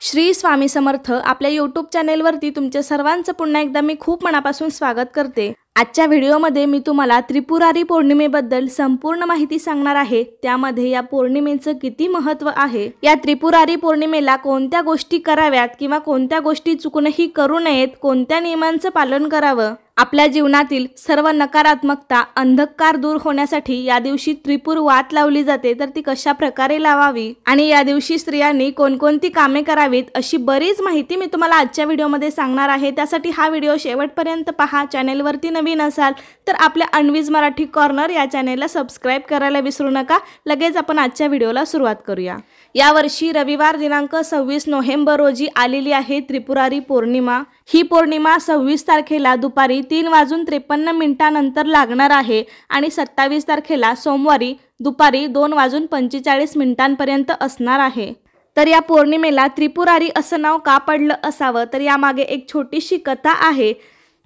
श्री स्वामी समर्थ आपल्या यूट्यूब चॅनेलवरती तुमच्या सर्वांचं पुन्हा एकदा मी खूप मनापासून स्वागत करते। आजच्या व्हिडिओमध्ये मी तुम्हाला त्रिपुरारी पौर्णिमेबद्दल संपूर्ण माहिती सांगणार आहे। त्यामध्ये या पौर्णिमेचं किती महत्त्व आहे, या त्रिपुरारी पौर्णिमेला कोणत्या गोष्टी कराव्यात किंवा कोणत्या गोष्टी चुकूनही करू नयेत, कोणत्या नियमांचं पालन करावं, आपल्या जीवनातील सर्व नकारात्मकता अंधकार दूर होण्यासाठी या दिवशी त्रिपुर वात लावली जाते, तर ती कशा प्रकारे लावावी आणि या दिवशी स्त्रियांनी कोणकोणती कामे करावीत अशी बरीच माहिती मी तुम्हाला आजच्या व्हिडिओमध्ये सांगणार आहे। त्यासाठी हा व्हिडिओ शेवटपर्यंत पहा। चॅनेलवरती नवीन असाल तर आपल्या अन्वीज मराठी कॉर्नर या चॅनेलला सबस्क्राइब करायला विसरू नका। लगेच आपण आजच्या व्हिडिओला सुरुवात करूया। यावर्षी रविवार दिनांक 26 नोव्हेंबर रोजी आलेली आहे त्रिपुरारी पौर्णिमा। ही पौर्णिमा 26 तारखेला दुपारी 3:53 नंतर लागणार आहे आणि 27 तारखेला सोमवारी दुपारी 2:45 पर्यंत असणार आहे। तर या पौर्णिमेला त्रिपुरारी असं नाव का पडलं असावं, तर यामागे एक छोटीशी कथा आहे।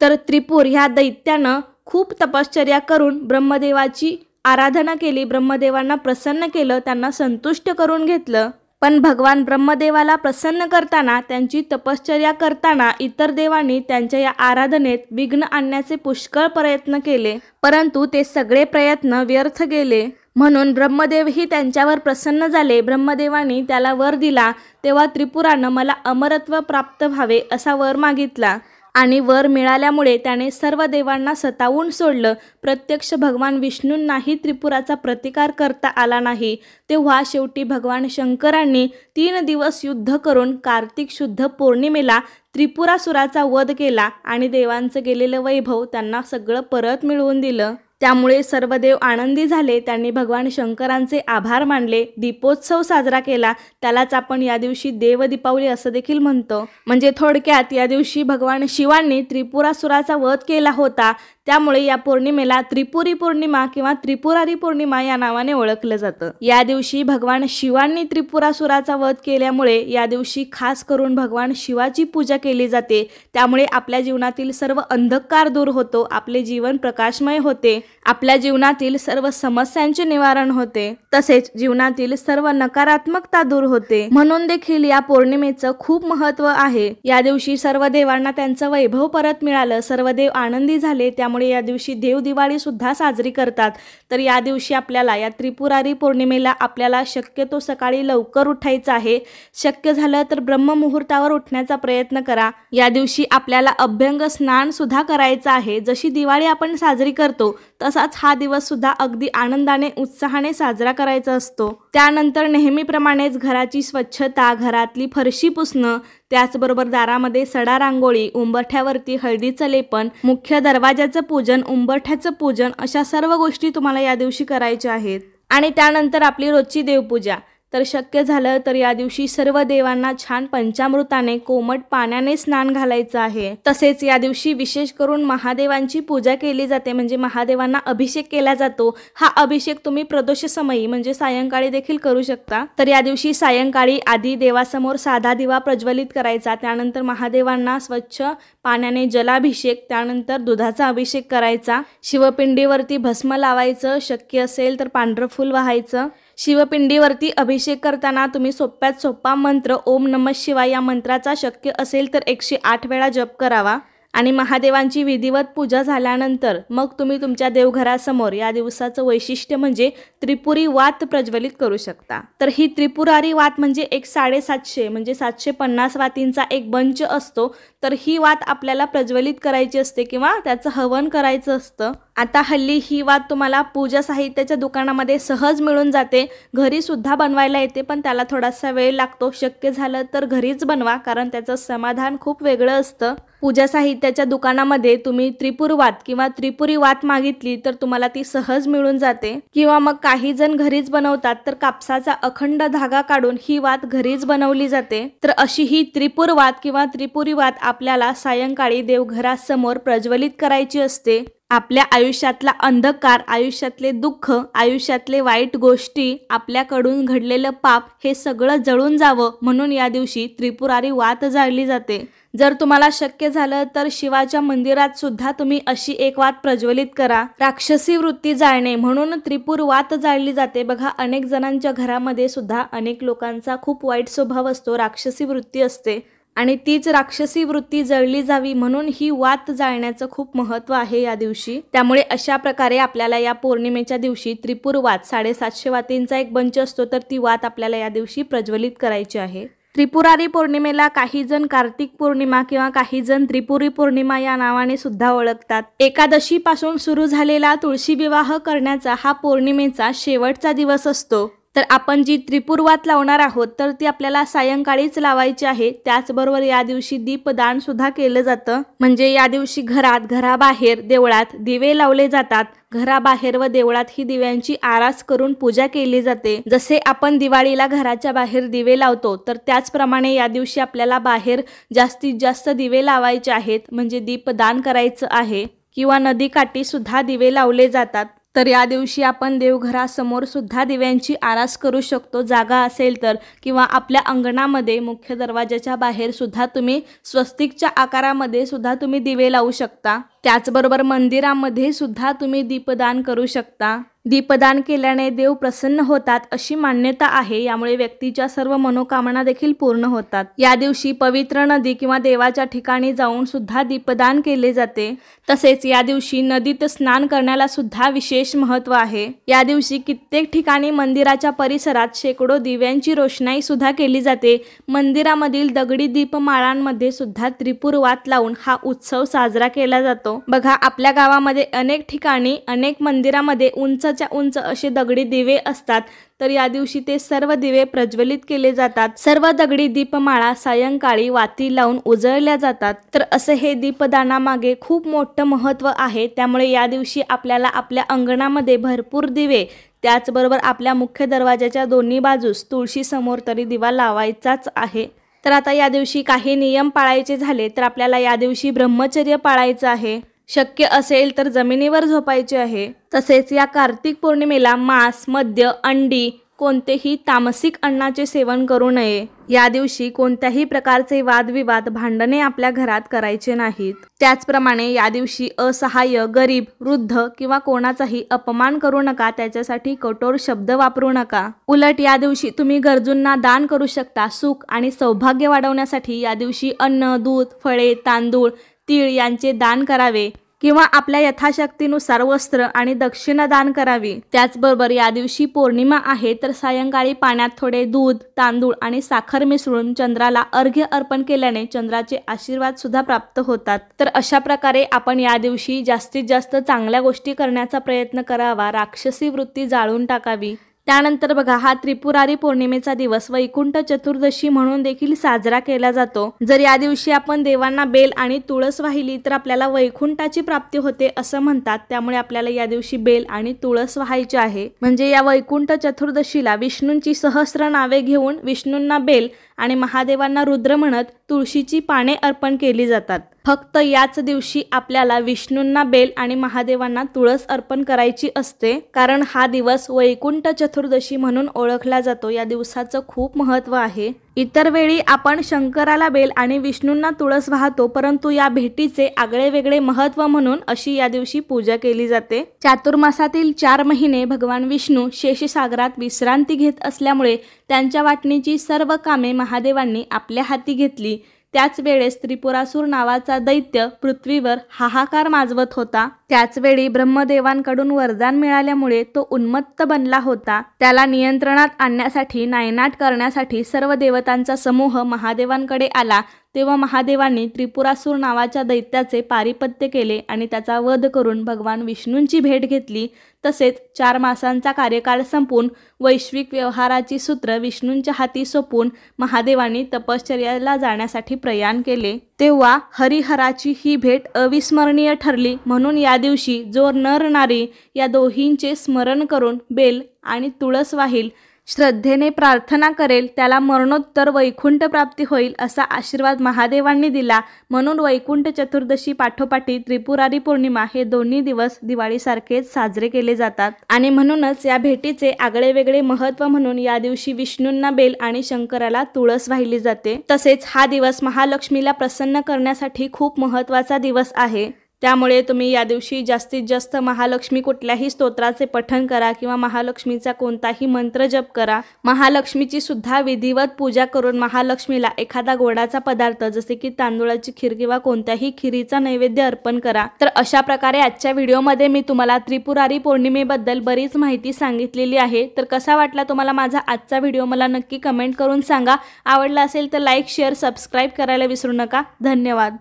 तर त्रिपुर ह्या दैत्यानं खूप तपश्चर्या करून ब्रह्मदेवाची आराधना केली, ब्रह्मदेवांना प्रसन्न केलं, त्यांना संतुष्ट करून घेतलं। पण भगवान ब्रह्मदेवाला प्रसन्न करताना, त्यांची तपश्चर्या करताना इतर देवांनी त्यांच्या या आराधनेत विघ्न आणण्याचे पुष्कळ प्रयत्न केले, परंतु ते सगळे प्रयत्न व्यर्थ गेले। म्हणून ब्रह्मदेवही त्यांच्यावर प्रसन्न झाले। ब्रह्मदेवानी त्याला वर दिला तेव्हा त्रिपुरानं मला अमरत्व प्राप्त व्हावे असा वर मागितला आणि वर मिळाल्यामुळे त्याने सर्व देवांना सतावून सोडलं। प्रत्यक्ष भगवान विष्णूंनाही त्रिपुराचा प्रतिकार करता आला नाही। तेव्हा शेवटी भगवान शंकरांनी 3 दिवस युद्ध करून कार्तिक शुद्ध पौर्णिमेला त्रिपुरासुराचा वध केला आणि देवांचं गेलेलं वैभव त्यांना सगळं परत मिळवून दिलं। त्यामुळे सर्व देव आनंदी झाले। त्यांनी भगवान शंकरांचे आभार मानले, दीपोत्सव साजरा केला। त्यालाच आपण या दिवशी देव दीपावली असं देखील म्हणतो। म्हणजे थोडक्यात या दिवशी भगवान शिवांनी त्रिपुरासुराचा वध केला होता, त्यामुळे या पौर्णिमेला त्रिपुरी पौर्णिमा किंवा त्रिपुरारी पौर्णिमा या नावाने ओळखलं जातं। या दिवशी भगवान शिवांनी त्रिपुरासुराचा वध केल्यामुळे या दिवशी खास करून भगवान शिवाची पूजा केली जाते। त्यामुळे आपल्या जीवनातील सर्व अंधकार दूर होतो, आपले जीवन प्रकाशमय होते, आपल्या जीवनातील सर्व समस्यांचे निवारण होते, तसेच जीवनातील सर्व नकारात्मकता दूर होते। म्हणून देखील या पौर्णिमेचं खूप महत्त्व आहे। या दिवशी सर्व देवांना त्यांचं वैभव परत मिळालं, सर्व देव आनंदी झाले, त्यामुळे या दिवशी देव दिवाळी सुद्धा साजरी करतात। तर या दिवशी आपल्याला या त्रिपुरारी पौर्णिमेला आपल्याला शक्यतो सकाळी लवकर उठायचं आहे। शक्य झालं तर ब्रह्ममुहूर्तावर उठण्याचा प्रयत्न करा। या दिवशी आपल्याला अभ्यंग स्नान सुद्धा करायचं आहे। जशी दिवाळी आपण साजरी करतो तसाच हा दिवस सुद्धा अगदी आनंदाने उत्साहाने साजरा करायचा असतो। त्यानंतर नेहमीप्रमाणेच घराची स्वच्छता, घरातली फरशी पुसणं, त्याचबरोबर दारामध्ये सडा रांगोळी, उंबरठ्यावरती हळदीचं लेपन, मुख्य दरवाजाचं पूजन, उंबरठ्याचं पूजन अशा सर्व गोष्टी तुम्हाला या दिवशी करायच्या आहेत। आणि त्यानंतर आपली रोजची देवपूजा। तर शक्य झालं तर या दिवशी सर्व देवांना छान पंचामृताने कोमट पाण्याने स्नान घालायचं आहे। तसेच या दिवशी विशेष करून महादेवांची पूजा केली जाते, म्हणजे महादेवांना अभिषेक केला जातो। हा अभिषेक तुम्ही प्रदोष समयी म्हणजे सायंकाळी देखील करू शकता। तर या दिवशी सायंकाळी आधी देवासमोर साधा दिवा प्रज्वलित करायचा, त्यानंतर महादेवांना स्वच्छ पाण्याने जलाभिषेक, त्यानंतर दुधाचा अभिषेक करायचा, शिवपिंडीवरती भस्म लावायचं, शक्य असेल तर पांढरं फूल वाहायचं। शिवपिंडीवरती अभिषेक करताना तुम्ही सोप्यात सोपा मंत्र ओम नमः शिवाय या मंत्राचा शक्य असेल तर 108 वेळा जप करावा आणि महादेवांची विधिवत पूजा झाल्यानंतर मग तुम्ही तुमच्या देवघरासमोर या दिवसाचं वैशिष्ट्य म्हणजे त्रिपुरी वात प्रज्वलित करू शकता। तर ही त्रिपुरारी वात म्हणजे एक 750 म्हणजे 750 वातींचा एक बंच असतो। तर ही वात आपल्याला प्रज्वलित करायची असते किंवा त्याचं हवन करायचं असतं। आता हल्ली ही वात तुम्हाला पूजा साहित्याच्या दुकानामध्ये सहज मिळून जाते, घरी सुद्धा बनवायला येते, पण त्याला थोडासा वेळ लागतो। शक्य झालं तर घरीच बनवा, कारण त्याचं समाधान खूप वेगळं असतं। पूजा साहित्याच्या दुकानामध्ये तुम्ही त्रिपुर वात किंवा त्रिपुरी वात मागितली तर तुम्हाला ती सहज मिळून जाते, किंवा मग काही जण घरीच बनवतात तर कापसाचा अखंड धागा काढून ही वात घरीच बनवली जाते। तर अशी ही त्रिपुर वात किंवा त्रिपुरी वात आपल्याला सायंकाळी देवघरासमोर प्रज्वलित करायची असते। आपल्या आयुष्यातला अंधकार, आयुष्यातले दुःख, आयुष्यातले वाईट गोष्टी, आपल्याकडून घडलेलं पाप हे सगळं जळून जावं म्हणून या दिवशी त्रिपुरारी वात जाळली जाते। जर तुम्हाला शक्य झालं तर शिवाच्या मंदिरात सुद्धा तुम्ही अशी एक वात प्रज्वलित करा। राक्षसी वृत्ती जाळणे म्हणून त्रिपुर वात जाळली जाते। बघा, अनेक जणांच्या घरामध्ये सुद्धा अनेक लोकांचा खूप वाईट स्वभाव असतो, राक्षसी वृत्ती असते आणि तीच राक्षसी वृत्ती जळली जावी म्हणून ही वात जाळण्याचं खूप महत्त्व आहे या दिवशी। त्यामुळे अशा प्रकारे आपल्याला या पौर्णिमेच्या दिवशी त्रिपुर वात 750 वातींचा एक बंच असतो, तर ती वात आपल्याला या दिवशी प्रज्वलित करायची आहे। त्रिपुरारी पौर्णिमेला काही जण कार्तिक पौर्णिमा किंवा काही जण त्रिपुरी पौर्णिमा या नावाने सुद्धा ओळखतात। एकादशी पासून सुरू झालेला तुळशी विवाह करण्याचा हा पौर्णिमेचा शेवटचा दिवस असतो। तर आपण जी त्रिपुर वात लावणार आहोत तर ती आपल्याला सायंकाळीच लावायची आहे। त्याचबरोबर या दिवशी दीपदान सुद्धा केलं जातं, म्हणजे या दिवशी घराबाहेर, देवळात दिवे लावले जातात। घराबाहेर व देवळात ही दिव्यांची आरास करून पूजा केली जाते। जसे आपण दिवाळीला घराच्या बाहेर दिवे लावतो तर त्याचप्रमाणे या दिवशी आपल्याला बाहेर जास्तीत जास्त दिवे लावायचे आहेत, म्हणजे दीपदान करायचं आहे। किंवा नदीकाठी सुद्धा दिवे लावले जातात। तर या दिवशी आपण देवघरासमोर सुद्धा दिव्यांची आरास करू शकतो, जागा असेल तर, किंवा आपल्या अंगणामध्ये मुख्य दरवाजाच्या बाहेर सुद्धा तुम्ही स्वस्तिकच्या आकारामध्ये सुद्धा तुम्ही दिवे लावू शकता। त्याचबरोबर मंदिरामध्ये सुद्धा तुम्ही दीपदान करू शकता। दीपदान केल्याने देव प्रसन्न होतात अशी मान्यता आहे, यामुळे व्यक्तीच्या सर्व मनोकामना देखील पूर्ण होतात। या दिवशी पवित्र नदी किंवा देवाच्या ठिकाणी जाऊन सुद्धा दीपदान केले जाते। तसेच या दिवशी नदीत स्नान करण्याला सुद्धा विशेष महत्त्व आहे। या दिवशी कित्येक ठिकाणी मंदिराच्या परिसरात शेकडो दिव्यांची रोषणाई सुद्धा केली जाते। मंदिरामधील दगडी दीपमाळांमध्ये सुद्धा त्रिपुर वात लावून हा उत्सव साजरा केला जातो। बघा, आपल्या गावामध्ये अनेक ठिकाणी अनेक मंदिरामध्ये उंचच्या उंच असे दगडी दिवे असतात, तर या दिवशी ते सर्व दिवे प्रज्वलित केले जातात। सर्व दगडी दीपमाळा सायंकाळी वाती लावून उजळल्या जातात। तर असे हे दीपदानामागे खूप मोठं महत्त्व आहे। त्यामुळे या दिवशी आपल्याला आपल्या अंगणामध्ये भरपूर दिवे, त्याचबरोबर आपल्या मुख्य दरवाजाच्या दोन्ही बाजूस तुळशी समोर तरी दिवा लावायचाच आहे। तर आता या दिवशी काही नियम पाळायचे झाले तर आपल्याला या दिवशी ब्रह्मचर्य पाळायचं आहे। शक्य असेल तर जमिनीवर झोपायचे आहे। तसेच या कार्तिक पौर्णिमेला मांस, मद्य, अंडी, कोणतेही तामसिक अन्नाचे सेवन करू नये। या दिवशी कोणत्याही प्रकारचे वादविवाद, भांडणे आपल्या घरात करायचे नाहीत। त्याचप्रमाणे या दिवशी असहाय्य, गरीब, वृद्ध किंवा कोणाचाही अपमान करू नका, त्याच्यासाठी कठोर शब्द वापरू नका। उलट या दिवशी तुम्ही गरजूंना दान करू शकता। सुख आणि सौभाग्य वाढवण्यासाठी या दिवशी अन्न, दूध, फळे, तांदूळ, तीळ यांचे दान करावे किंवा आपल्या यथाशक्तीनुसार वस्त्र आणि दक्षिणा दान करावी। त्याचबरोबर या दिवशी पौर्णिमा आहे तर सायंकाळी पाण्यात थोडे दूध, तांदूळ आणि साखर मिसळून चंद्राला अर्घ्य अर्पण केल्याने चंद्राचे आशीर्वाद सुद्धा प्राप्त होतात। तर अशा प्रकारे आपण या दिवशी जास्तीत जास्त चांगल्या गोष्टी करण्याचा प्रयत्न करावा, राक्षसी वृत्ती जाळून टाकावी। त्यानंतर बघा, हा त्रिपुरारी पौर्णिमेचा दिवस वैकुंठ चतुर्दशी म्हणून देखील साजरा केला जातो। जर या दिवशी आपण देवांना बेल आणि तुळस वाहिली तर आपल्याला वैकुंठाची प्राप्ती होते असं म्हणतात। त्यामुळे आपल्याला या दिवशी बेल आणि तुळस वाहायची आहे। म्हणजे या वैकुंठ चतुर्दशीला विष्णूंची सहस्र नावे घेऊन विष्णूंना बेल आणि महादेवांना रुद्र म्हणत तुळशीची पाने अर्पण केली जातात। फक्त याच दिवशी आपल्याला विष्णूंना बेल आणि महादेवांना तुळस अर्पण करायची असते, कारण हा दिवस वैकुंठ चतुर्दशी म्हणून ओळखला जातो। या दिवसाचं खूप महत्त्व आहे। इतर वेळी आपण शंकराला बेल आणि विष्णूंना तुळस वाहतो, परंतु या भेटीचे आगळे वेगळे महत्त्व म्हणून अशी या दिवशी पूजा केली जाते। चातुर्मासातील 4 महिने भगवान विष्णू शेषसागरात विश्रांती घेत असल्यामुळे त्यांच्या वाटणीची सर्व कामे महादेवांनी आपल्या हाती घेतली। त्याच वेळेस त्रिपुरासूर नावाचा दैत्य पृथ्वीवर हाहाकार माजवत होता। त्याचवेळी ब्रह्मदेवांकडून वरदान मिळाल्यामुळे तो उन्मत्त बनला होता। त्याला नियंत्रणात आणण्यासाठी, नायनाट करण्यासाठी सर्व देवतांचा समूह महादेवांकडे आला। तेव्हा महादेवांनी त्रिपुरासूर नावाच्या दैत्याचे पारिपत्य केले आणि त्याचा वध करून भगवान विष्णूंची भेट घेतली। तसेच 4 मासांचा कार्यकाळ संपून वैश्विक व्यवहाराची सूत्र विष्णूंच्या हाती सोपवून महादेवांनी तपश्चर्याला जाण्यासाठी प्रयाण केले। तेव्हा हरिहराची ही भेट अविस्मरणीय ठरली। म्हणून या दिवशी जो नर नारी या दोहींचे स्मरण करून बेल आणि तुळस वाहील श्रद्धेने प्रार्थना करेल त्याला मरणोत्तर वैकुंठ प्राप्ती होईल असा आशीर्वाद महादेवांनी दिला। म्हणून वैकुंठ चतुर्दशी पाठोपाठी त्रिपुरारी पौर्णिमा हे दोन्ही दिवस दिवाळीसारखेच साजरे केले जातात आणि म्हणूनच या भेटीचे आगळे वेगळे महत्त्व म्हणून या दिवशी विष्णूंना बेल आणि शंकराला तुळस वाहिली जाते। तसेच हा दिवस महालक्ष्मीला प्रसन्न करण्यासाठी खूप महत्त्वाचा दिवस आहे। त्यामुळे तुम्ही या दिवशी जास्तीत जास्त महालक्ष्मी कुठल्याही स्तोत्राचे पठण करा किंवा महालक्ष्मीचा कोणताही मंत्र जप करा। महालक्ष्मीची सुद्धा विधिवत पूजा करून महालक्ष्मीला एखादा गोडाचा पदार्थ जसे की तांदूळाची खीर किंवा कोणत्याही खिरीचा नैवेद्य अर्पण करा। तर अशा प्रकारे आजच्या व्हिडिओमध्ये मी तुम्हाला त्रिपुरारी पौर्णिमेबद्दल बरीच माहिती सांगितलेली आहे। तर कसा वाटला तुम्हाला माझा आजचा व्हिडिओ मला नक्की कमेंट करून सांगा। आवडला असेल तर लाईक शेअर सबस्क्राईब करायला विसरू नका। धन्यवाद।